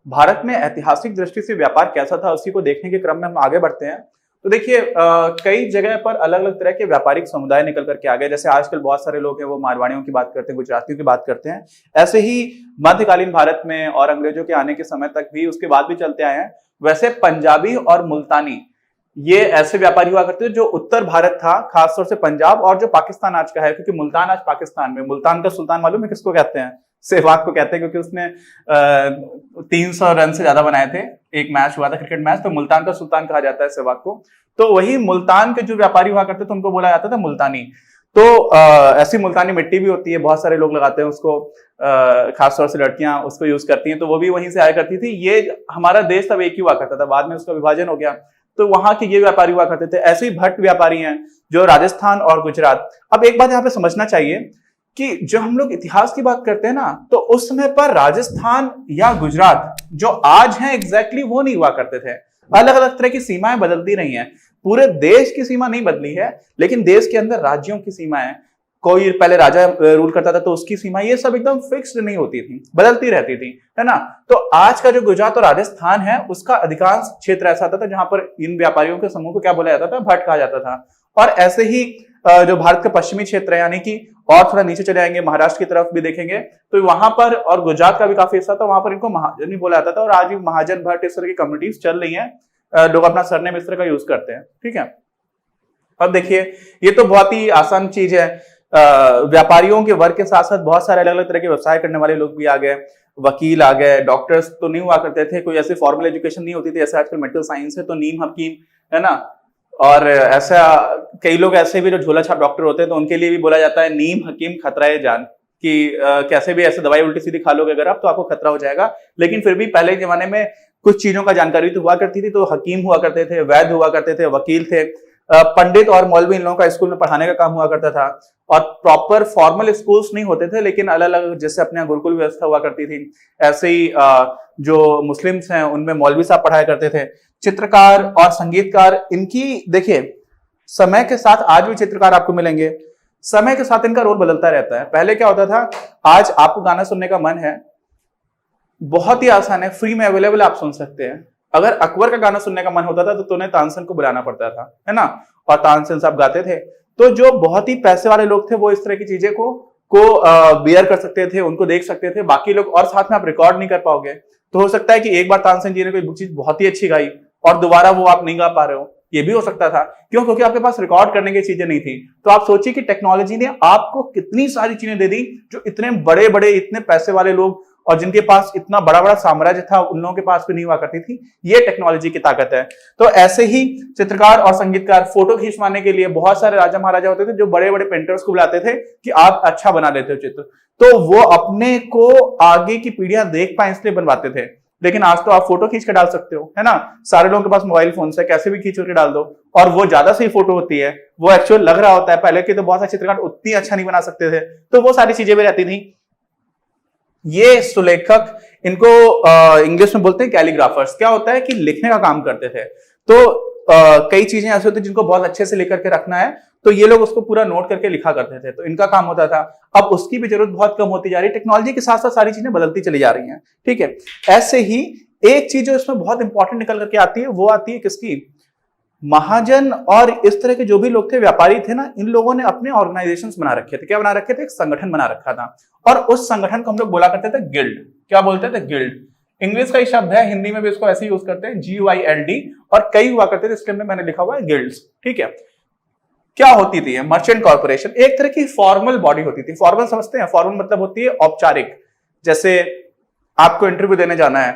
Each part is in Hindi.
भारत में ऐतिहासिक दृष्टि से व्यापार कैसा था, उसी को देखने के क्रम में हम आगे बढ़ते हैं। तो देखिए, कई जगह पर अलग अलग तरह के व्यापारिक समुदाय निकल करके आ गए। जैसे आजकल बहुत सारे लोग हैं वो मारवाड़ियों की बात करते हैं, गुजरातियों की बात करते हैं। ऐसे ही मध्यकालीन भारत में और अंग्रेजों के आने के समय तक भी, उसके बाद भी चलते आए हैं। वैसे पंजाबी और मुल्तानी, ये ऐसे व्यापारी हुआ करते थे जो उत्तर भारत था, खासतौर से पंजाब और जो पाकिस्तान आज का है, क्योंकि मुल्तान आज पाकिस्तान में। मुल्तान का सुल्तान मालूम है किसको कहते हैं? सहवाग को कहते हैं, क्योंकि उसने 300 रन से ज्यादा बनाए थे। एक मैच हुआ था, क्रिकेट मैच, तो मुल्तान का सुल्तान कहा जाता है सहवाग को। तो वही मुल्तान के जो व्यापारी हुआ करते थे उनको बोला जाता था मुल्तानी। तो ऐसी मुल्तानी मिट्टी भी होती है, बहुत सारे लोग लगाते हैं उसको, खासतौर से लड़कियां उसको यूज करती हैं, तो वो भी वहीं से आया करती थी। ये हमारा देश तब एक ही हुआ करता था, बाद में उसका विभाजन हो गया, तो वहां के ये व्यापारी हुआ करते थे। ऐसे ही भट्ट व्यापारी हैं जो राजस्थान और गुजरात। अब एक बात यहाँ पे समझना चाहिए कि जब हम लोग इतिहास की बात करते हैं ना, तो उस समय पर राजस्थान या गुजरात जो आज हैं एग्जैक्टली वो नहीं हुआ करते थे। अलग अलग तरह की सीमाएं बदलती रही हैं। पूरे देश की सीमा नहीं बदली है, लेकिन देश के अंदर राज्यों की सीमाएं, कोई पहले राजा रूल करता था तो उसकी सीमा, ये सब एकदम फिक्स्ड नहीं होती थी, बदलती रहती थी, है ना। तो आज का जो गुजरात और राजस्थान है, उसका अधिकांश क्षेत्र ऐसा आता था जहां पर इन व्यापारियों के समूह को क्या बोला जाता था? भट्ट कहा जाता था। और ऐसे ही जो भारत का पश्चिमी क्षेत्र है, यानी कि और थोड़ा नीचे चले आएंगे, महाराष्ट्र की तरफ भी देखेंगे, तो वहां पर, और गुजरात का भी काफी हिस्सा था, वहां पर इनको महाजन ही बोला जाता था। और आज भी महाजन, भट्ट, इस तरह की कम्युनिटीज चल रही हैं। लोग अपना सरनेम इस तरह का यूज करते हैं, ठीक है। अब देखिए, ये तो बहुत ही आसान चीज है। व्यापारियों के वर्ग के साथ साथ बहुत सारे अलग अलग तरह के व्यवसाय करने वाले लोग भी आ गए। वकील आ गए, डॉक्टर्स तो नहीं हुआ करते थे, कोई ऐसी फॉर्मल एजुकेशन नहीं होती थी जैसे आजकल मेडिकल साइंस है, तो नीम हकीम, है ना। और ऐसा कई लोग ऐसे भी जो झोला छाप डॉक्टर होते हैं, तो उनके लिए भी बोला जाता है नीम हकीम खतरा जान, कि कैसे भी ऐसे दवाई उल्टी सीधी खा लोगे अगर आप, तो आपको खतरा हो जाएगा। लेकिन फिर भी पहले के जमाने में कुछ चीजों का जानकारी तो हुआ करती थी, तो हकीम हुआ करते थे, वैद्य हुआ करते थे, वकील थे, पंडित और मौलवी, इन लोगों का स्कूल में पढ़ाने का काम हुआ करता था। और प्रॉपर फॉर्मल स्कूल्स नहीं होते थे, लेकिन अलग अलग जैसे अपने गुरुकुल व्यवस्था हुआ करती थी, ऐसे ही जो मुस्लिम्स हैं उनमें मौलवी साहब पढ़ाया करते थे। चित्रकार और संगीतकार, इनकी देखिए, समय के साथ आज भी चित्रकार आपको मिलेंगे, समय के साथ इनका रोल बदलता रहता है। पहले क्या होता था, आज आपको गाना सुनने का मन है, बहुत ही आसान है, फ्री में अवेलेबल, आप सुन सकते हैं। अगर अकबर का गाना सुनने का मन होता था तो उन्हें तानसेन को बुलाना पड़ता था, है ना, और तानसेन साहब गाते थे। तो जो बहुत ही पैसे वाले लोग थे वो इस तरह की चीजें को बियर कर सकते थे, उनको देख सकते थे, बाकी लोग, और साथ में आप रिकॉर्ड नहीं कर पाओगे। तो हो सकता है कि एक बार तानसेन जी ने कोई चीज बहुत ही अच्छी गाई और दोबारा वो आप नहीं गा पा रहे हो, ये भी हो सकता था। क्यों? क्योंकि आपके पास रिकॉर्ड करने की चीजें नहीं थी। तो आप सोचिए कि टेक्नोलॉजी ने आपको कितनी सारी चीजें दे दी, जो इतने बड़े बड़े, इतने पैसे वाले लोग और जिनके पास इतना बड़ा बड़ा साम्राज्य था, उन लोगों के पास भी नहीं हुआ करती थी। ये टेक्नोलॉजी की ताकत है। तो ऐसे ही चित्रकार और संगीतकार, फोटो खींचवाने के लिए बहुत सारे राजा महाराजा होते थे जो बड़े बड़े पेंटर्स को बुलाते थे कि आप अच्छा बना लेते हो चित्र, तो वो अपने को आगे की पीढ़ियां देख पाए इसलिए बनवाते थे। लेकिन आज तो आप फोटो खींच के डाल सकते हो, है ना, सारे लोगों के पास मोबाइल फोन से कैसे भी खींच के डाल दो, और वो ज्यादा सही फोटो होती है, वो एक्चुअल लग रहा होता है। पहले के तो बहुत सारे चित्रकार उतनी अच्छा नहीं बना सकते थे, तो वो सारी चीजें भी रहती थी। ये सुलेखक, इनको इंग्लिश में बोलते हैं कैलीग्राफर्स। क्या होता है कि लिखने का काम करते थे। तो कई चीजें ऐसे होती जिनको बहुत अच्छे से लिख करके रखना है, तो ये लोग उसको पूरा नोट करके लिखा करते थे, तो इनका काम होता था। अब उसकी भी जरूरत बहुत कम होती जा रही है, टेक्नोलॉजी के साथ साथ सारी चीजें बदलती चली जा रही हैं, ठीक है। ऐसे ही एक चीज जो इसमें बहुत इंपॉर्टेंट निकल करके आती है, वो आती है किसकी? महाजन और इस तरह के जो भी लोग थे, व्यापारी थे ना, इन लोगों ने अपने ऑर्गेनाइजेशंस बना रखे थे। क्या बना रखे थे? एक संगठन बना रखा था, और उस संगठन को हम लोग बोला करते थे गिल्ड। क्या बोलते थे? गिल्ड। इंग्लिश का ही शब्द है, हिंदी में भी इसको ऐसे यूज करते हैं, GUILD, और कई हुआ करते थे, इसके अंदर मैंने लिखा हुआ है गिल्ड्स, ठीक है। क्या होती थी? मर्चेंट कॉर्पोरेशन एक तरह की फॉर्मल बॉडी होती थी। फॉर्मल समझते हैं? फॉर्मल मतलब होती है औपचारिक। जैसे आपको इंटरव्यू देने जाना है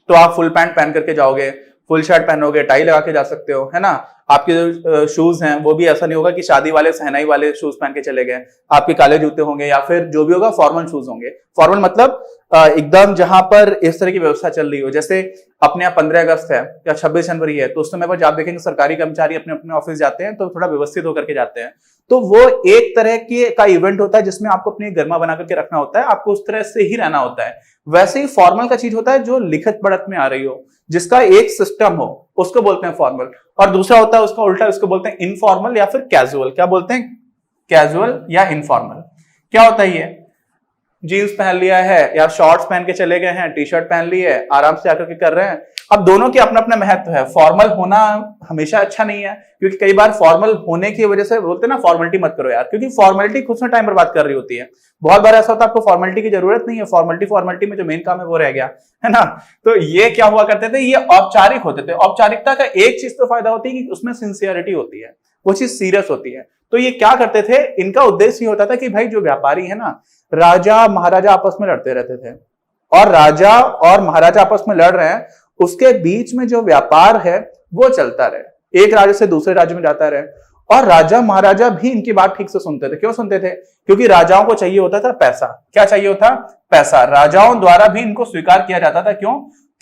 तो आप फुल पैंट पहन करके जाओगे, फुल शर्ट पहनोगे, टाई लगा के जा सकते हो, है ना। आपके जो शूज हैं वो भी ऐसा नहीं होगा कि शादी वाले सहनाई वाले शूज पहन के चले गए। आपके काले जूते होंगे, या फिर जो भी होगा फॉर्मल शूज होंगे। फॉर्मल मतलब एकदम जहां पर इस तरह की व्यवस्था चल रही हो। जैसे अपने यहाँ 15 अगस्त है या 26 जनवरी है, तो उस समय पर जब आप देखेंगे सरकारी कर्मचारी अपने अपने ऑफिस जाते हैं तो थोड़ा व्यवस्थित होकर के जाते हैं। तो वो एक तरह का इवेंट होता है जिसमें आपको अपनी गर्मा बना करके रखना होता है, आपको उस तरह से ही रहना होता है। वैसे ही फॉर्मल का चीज होता है जो लिखित पढ़त में आ रही हो, जिसका एक सिस्टम हो, उसको बोलते हैं फॉर्मल। और दूसरा होता है उसका उल्टा, उसको बोलते हैं इनफॉर्मल या फिर कैजुअल। क्या बोलते हैं? कैजुअल या इनफॉर्मल। क्या होता है ये? जीन्स पहन लिया है या शॉर्ट्स पहन के चले गए हैं, टी शर्ट पहन ली है, आराम से आकर के कर रहे हैं। अब दोनों के अपना अपना महत्व है। फॉर्मल होना हमेशा अच्छा नहीं है, क्योंकि कई बार फॉर्मल होने की वजह से बोलते हैं ना फॉर्मेलिटी मत करो यार, क्योंकि फॉर्मेलिटी खुद से टाइम बर्बाद कर रही होती है। बहुत बार ऐसा होता है आपको फॉर्मेलिटी की जरूरत नहीं है, फॉर्मेलिटी में जो मेन काम है वो रह गया, है ना। तो ये क्या हुआ करते थे, ये औपचारिक होते थे। औपचारिकता का एक चीज तो फायदा होती है कि उसमें सिंसियरिटी होती है, वो चीज सीरियस होती है। तो ये क्या करते थे, इनका उद्देश्य ये होता था कि भाई जो व्यापारी है ना, राजा महाराजा आपस में लड़ते रहते थे, और राजा और महाराजा आपस में लड़ रहे हैं, उसके बीच में जो व्यापार है वो चलता रहे, एक राज्य से दूसरे राज्य में जाता रहे। और राजा महाराजा भी इनकी बात ठीक से सुनते थे। क्यों सुनते थे? क्योंकि राजाओं को चाहिए होता था पैसा। क्या चाहिए होता? पैसा। राजाओं द्वारा भी इनको स्वीकार किया जाता था। क्यों?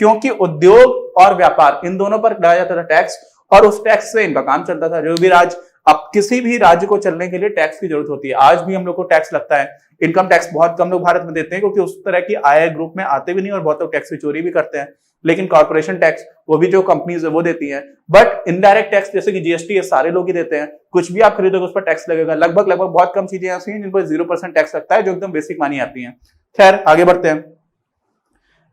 क्योंकि उद्योग और व्यापार इन दोनों पर लगाया जाता था टैक्स, और उस टैक्स से इनका काम चलता था। जो भी राज्य, अब किसी भी राज्य को चलने के लिए टैक्स की जरूरत होती है। आज भी हम लोग को टैक्स लगता है। इनकम टैक्स बहुत कम लोग भारत में देते हैं, क्योंकि उस तरह की आय ग्रुप में आते भी नहीं, और बहुत लोग टैक्स की चोरी भी करते हैं। लेकिन कॉर्पोरेशन टैक्स वो भी जो कंपनीज है वो देती हैं। बट इनडायरेक्ट टैक्स जैसे कि जीएसटी, ये सारे लोग ही देते हैं। कुछ भी आप खरीदोगे उस पर टैक्स लगेगा। लगभग बहुत कम चीजें ऐसी हैं जिन पर 0% टैक्स लगता है, जो एकदम बेसिक मानी आती हैं। खैर आगे बढ़ते हैं।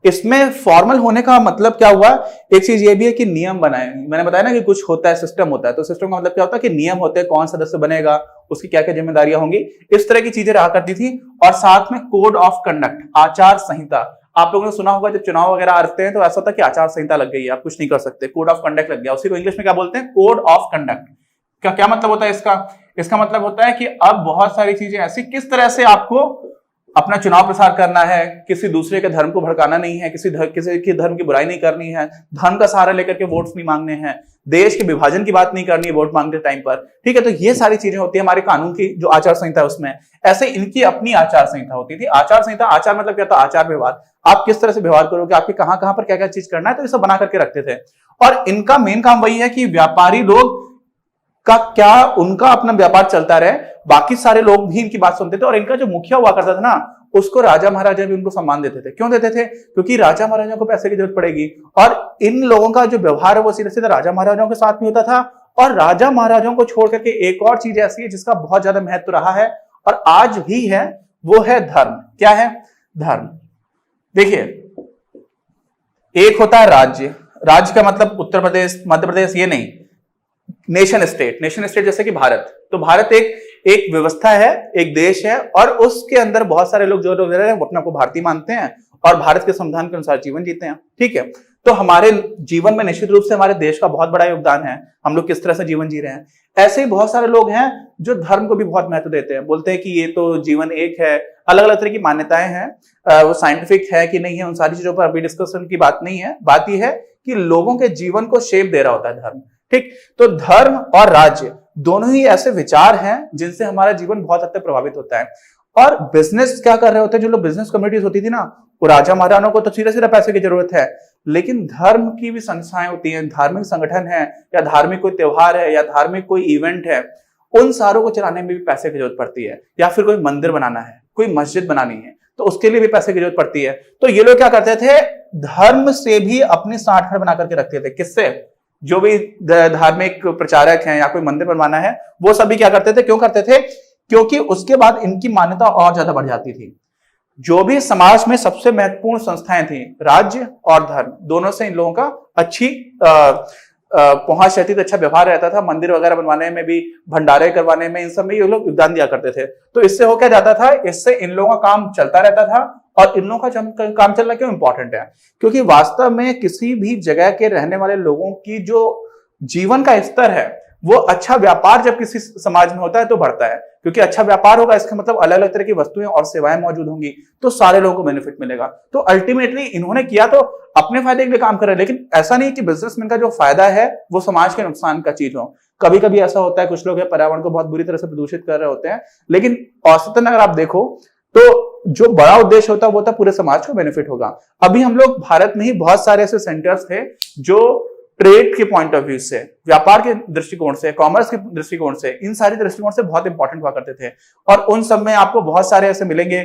इसमें फॉर्मल होने का मतलब क्या हुआ? एक चीज ये भी है कि नियम बनाए। मैंने बताया ना कि कुछ होता है, सिस्टम होता है। तो सिस्टम का मतलब क्या होता है कि नियम होते हैं, कौन सदस्य बनेगा, उसकी क्या क्या जिम्मेदारियां होंगी, इस तरह की चीजें रहा करती थी। और साथ में कोड ऑफ कंडक्ट, आचार संहिता। आप लोगों ने सुना होगा जब चुनाव वगैरह आते हैं तो ऐसा होता है कि आचार संहिता लग गई है, आप कुछ नहीं कर सकते, कोड ऑफ कंडक्ट लग गया। उसी को इंग्लिश में क्या बोलते हैं? Code of conduct. का क्या मतलब होता है इसका? इसका मतलब होता है कि अब बहुत सारी चीजें ऐसी, किस तरह से आपको अपना चुनाव प्रसार करना है, किसी दूसरे के धर्म को भड़काना नहीं है, किसी की धर्म की बुराई नहीं करनी है, धर्म का सहारा लेकर के वोट्स नहीं मांगने हैं, देश के विभाजन की बात नहीं करनी है वोट मांगते टाइम पर, ठीक है। तो ये सारी चीजें होती है हमारे कानून की जो आचार संहिता है उसमें। ऐसे इनकी अपनी आचार संहिता होती थी। आचार संहिता, आचार मतलब क्या था? आचार व्यवहार। आप किस तरह से व्यवहार करोगे, आपके कहां कहां पर क्या क्या चीज करना है, तो ये सब बना करके रखते थे। और इनका मेन काम वही है कि व्यापारी लोग का क्या, उनका अपना व्यापार चलता रहे, बाकी सारे लोग भी इनकी बात सुनते थे। और इनका जो मुखिया हुआ करता था ना, उसको राजा महाराजा भी उनको सम्मान देते थे। क्यों देते थे? क्योंकि राजा महाराजा को पैसे की जरूरत पड़ेगी, और इन लोगों का जो व्यवहार है वो सीधे सीधे राजा महाराजाओं के साथ में होता था। और राजा महाराजाओं को छोड़ करके एक और चीज ऐसी है जिसका बहुत ज्यादा महत्व रहा है और आज भी है, वो है धर्म। क्या है? धर्म। देखिए, एक होता है राज्य। राज्य का मतलब उत्तर प्रदेश, मध्य प्रदेश, ये नहीं। Nation state. नेशन स्टेट जैसे कि भारत। तो भारत एक व्यवस्था है, एक देश है, और उसके अंदर बहुत सारे लोग जो लोग रह रहे हैं वो अपने को भारतीय मानते हैं और भारत के संविधान के अनुसार जीवन जीते हैं, ठीक है। तो हमारे जीवन में निश्चित रूप से हमारे देश का बहुत बड़ा योगदान है, हम लोग किस तरह से जीवन जी रहे हैं। ऐसे ही बहुत सारे लोग हैं जो धर्म को भी बहुत महत्व देते हैं, बोलते हैं कि ये तो जीवन एक है। अलग अलग तरह की मान्यताएं हैं, वो साइंटिफिक है कि नहीं है, उन सारी चीजों पर अभी डिस्कशन की बात नहीं है। बात यह है कि लोगों के जीवन को शेप दे रहा होता है धर्म, ठीक। तो धर्म और राज्य दोनों ही ऐसे विचार हैं जिनसे हमारा जीवन बहुत हद तक प्रभावित होता है। और बिजनेस क्या कर रहे होते हैं जो लोग, बिजनेस कम्युनिटीज होती थी ना, वो राजा महाराजाओं को तो सीधा सीधा पैसे की जरूरत है, लेकिन धर्म की भी संस्थाएं होती हैं, धार्मिक संगठन है, या धार्मिक कोई त्योहार है, या धार्मिक कोई इवेंट है, उन सारों को चलाने में भी पैसे की जरूरत पड़ती है। या फिर कोई मंदिर बनाना है, कोई मस्जिद बनानी है, तो उसके लिए भी पैसे की जरूरत पड़ती है। तो ये लोग क्या करते थे? धर्म से भी अपनी साठगांठ बना करके रखते थे। किससे? जो भी धार्मिक प्रचारक हैं या कोई मंदिर बनवाना है, वो सभी क्या करते थे? क्यों करते थे? क्योंकि उसके बाद इनकी मान्यता और ज्यादा बढ़ जाती थी। जो भी समाज में सबसे महत्वपूर्ण संस्थाएं थी, राज्य और धर्म, दोनों से इन लोगों का अच्छी पहुंच रहती थी, अच्छा व्यवहार रहता था। मंदिर वगैरह बनवाने में भी, भंडारे करवाने में, इन सब में ये लोग योगदान दिया करते थे। तो इससे हो क्या जाता था? इससे इन लोगों का काम चलता रहता था। और इन लोगों का काम चलना क्यों इंपॉर्टेंट है? क्योंकि वास्तव में किसी भी जगह के रहने वाले लोगों की जो जीवन का स्तर है, वो अच्छा व्यापार जब किसी समाज में होता है तो बढ़ता है। क्योंकि अच्छा व्यापार होगा, इसका मतलब अलग अलग तरह की वस्तुएं और सेवाएं मौजूद होंगी, तो सारे लोगों को बेनिफिट मिलेगा। तो अल्टीमेटली इन्होंने किया तो अपने फायदे के लिए काम कर रहे हैं, लेकिन ऐसा नहीं कि बिजनेसमैन का जो फायदा है वो समाज के नुकसान का चीज हो। कभी कभी ऐसा होता है, कुछ लोग पर्यावरण को बहुत बुरी तरह से प्रदूषित कर रहे होते हैं, लेकिन औसतन अगर आप देखो तो जो बड़ा उद्देश्य होता है वो होता है पूरे समाज को बेनिफिट होगा। अभी हम लोग भारत में ही बहुत सारे ऐसे सेंटर्स थे जो ट्रेड के पॉइंट ऑफ व्यू से, व्यापार के दृष्टिकोण से, कॉमर्स के दृष्टिकोण से, इन सारे दृष्टिकोण से बहुत इंपॉर्टेंट हुआ करते थे। और उन सब में आपको बहुत सारे ऐसे मिलेंगे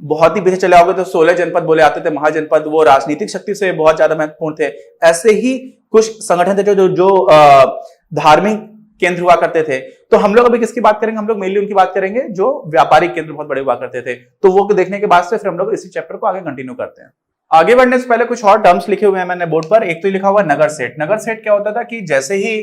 बहुत ही पीछे चले आओगे तो 16 जनपद बोले आते थे महाजनपद, वो राजनीतिक शक्ति से बहुत ज्यादा महत्वपूर्ण थे। ऐसे ही कुछ संगठन थे जो धार्मिक केंद्र हुआ करते थे। तो हम लोग अभी किसकी बात करेंगे, हम लोग मेनली उनकी बात करेंगे जो व्यापारिक केंद्र बहुत बड़े हुआ करते थे। तो वो देखने के बाद से फिर हम लोग इसी चैप्टर को आगे कंटिन्यू करते हैं। आगे बढ़ने से पहले कुछ और टर्म्स लिखे हुए हैं मैंने बोर्ड पर। एक तो लिखा हुआ नगर सेठ। नगर सेठ क्या होता था कि जैसे ही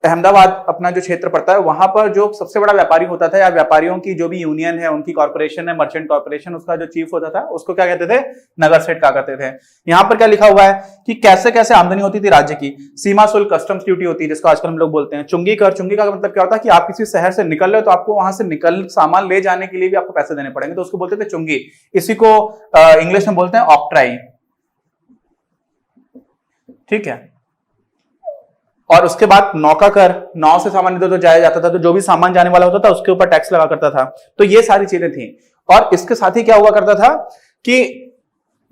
अहमदाबाद अपना जो क्षेत्र पड़ता है वहां पर जो सबसे बड़ा व्यापारी होता था या व्यापारियों की जो भी यूनियन है, उनकी कॉर्पोरेशन है, मर्चेंट कॉर्पोरेशन, उसका जो चीफ होता था उसको क्या कहते थे, नगर सेठ कहा करते थे। यहाँ पर क्या लिखा हुआ है कि कैसे कैसे आमदनी होती थी राज्य की। सीमा शुल्क, कस्टम्स ड्यूटी होती है जिसको आजकल हम लोग बोलते हैं। चुंगी कर, चुंगी का मतलब क्या होता है कि आप किसी शहर से निकल रहे हो तो आपको वहां से सामान ले जाने के लिए भी आपको पैसे देने पड़ेंगे, तो उसको बोलते थे चुंगी। इसी को इंग्लिश में बोलते हैं ऑक्ट्राई, ठीक है। और उसके बाद नौका कर, नाव से सामान इधर उधर जाया जाता था, तो जो भी सामान जाने वाला होता था उसके ऊपर टैक्स लगा करता था। तो ये सारी चीजें थी। और इसके साथ ही क्या हुआ करता था कि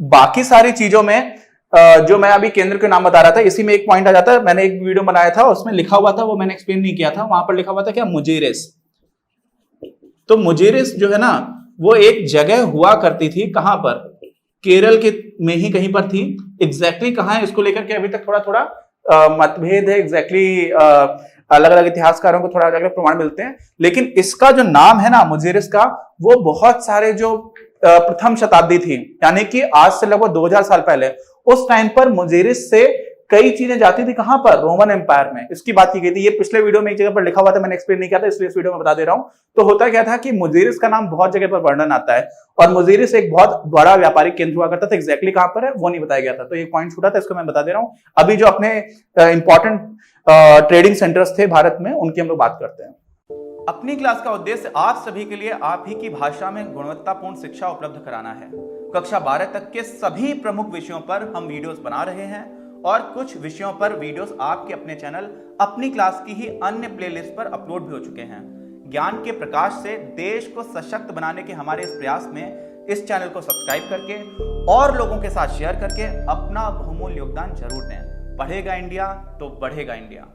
बाकी सारी चीजों में जो मैं अभी केंद्र के नाम बता रहा था, इसी में एक पॉइंट आ जाता है। मैंने एक वीडियो बनाया था, उसमें लिखा हुआ था, वो मैंने एक्सप्लेन नहीं किया था। वहां पर लिखा हुआ था क्या, मुजीरिस। तो मुजीरिस जो है ना, वो एक जगह हुआ करती थी, कहां पर, केरल के में ही कहीं पर थी। एग्जैक्टली कहां है इसको लेकर के अभी तक थोड़ा थोड़ा मतभेद है। एग्जैक्टली अलग अलग इतिहासकारों को थोड़ा अलग अलग प्रमाण मिलते हैं, लेकिन इसका जो नाम है ना मुजीरिस का, वो बहुत सारे जो प्रथम शताब्दी थी, यानी कि आज से लगभग 2000 साल पहले, उस टाइम पर मुजीरिस से कई चीजें जाती थी। कहां पर, रोमन एम्पायर में। इसकी बात की गई थी। ये पिछले वीडियो में एक जगह पर लिखा हुआ था, मैंने एक्सप्लेन नहीं किया था, इसलिए इस वीडियो में बता दे रहा हूं। तो होता क्या था कि मुजीरिस का नाम बहुत जगह पर वर्णन आता है, और मुजीरिस एक बहुत बड़ा व्यापारिक केंद्र हुआ करता था। एग्जैक्टली कहां पर है वो नहीं बताया गया था, तो एक पॉइंट छूटा था, इसको मैं बता दे रहा हूं। अभी जो अपने इंपॉर्टेंट ट्रेडिंग सेंटर्स थे भारत में, उनकी हम लोग बात करते हैं। अपनी क्लास का उद्देश्य आप सभी के लिए आप ही की भाषा में गुणवत्तापूर्ण शिक्षा उपलब्ध कराना है। कक्षा 12 तक के सभी प्रमुख विषयों पर हम वीडियोस बना रहे हैं, और कुछ विषयों पर वीडियोस आपके अपने चैनल अपनी क्लास की ही अन्य प्लेलिस्ट पर अपलोड भी हो चुके हैं। ज्ञान के प्रकाश से देश को सशक्त बनाने के हमारे इस प्रयास में इस चैनल को सब्सक्राइब करके और लोगों के साथ शेयर करके अपना बहुमूल्य योगदान जरूर दें। पढ़ेगा इंडिया तो बढ़ेगा इंडिया।